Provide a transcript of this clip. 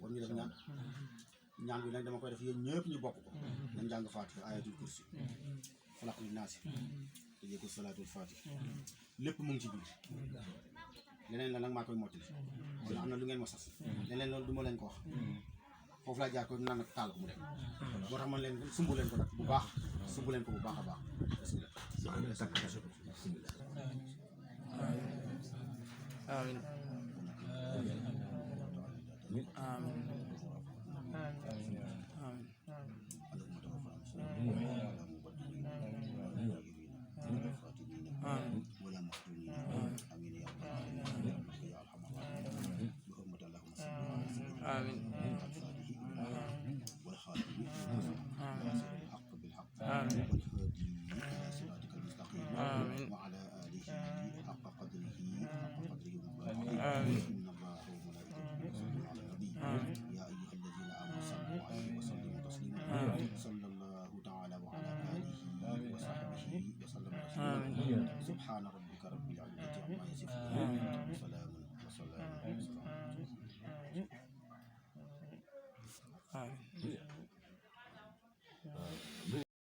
kon ñu def ñaan ñaan bi nag dama koy def yéen ñëpp ñu bokk ko nañ jàng Faatiha ayatul kursi falaq li naasi tëjee ko salaatul Faatiha lépp mu ngi ci biir leneen la nag maa koy mottali kon am na lu ngeen ma sas leneen loolu du ma leen ko wax foofu laa jaar ko naan nag taal ko mu dem moo tax man leen sumb leen ko nag bu baax sumb leen ko bu baax a baax آمين آمين ولا مفتونين امين يا رب العالمين يا ارحم الراحمين بحرمة اللهم صل على سيدنا آمين والخاتم الحق بالحق آمين والهادي الى صراطك المستقيم آمين وعلى اله حق قدره ومقداره آمين ان الله وملائكته يصلون على النبي يا ايها الذين امنوا صلوا عليه وسلموا تسليما صلى الله تعالى وعلى اله وصحبه وسلم تسليما سبحان ربك رب العزه عما يصفون وسلام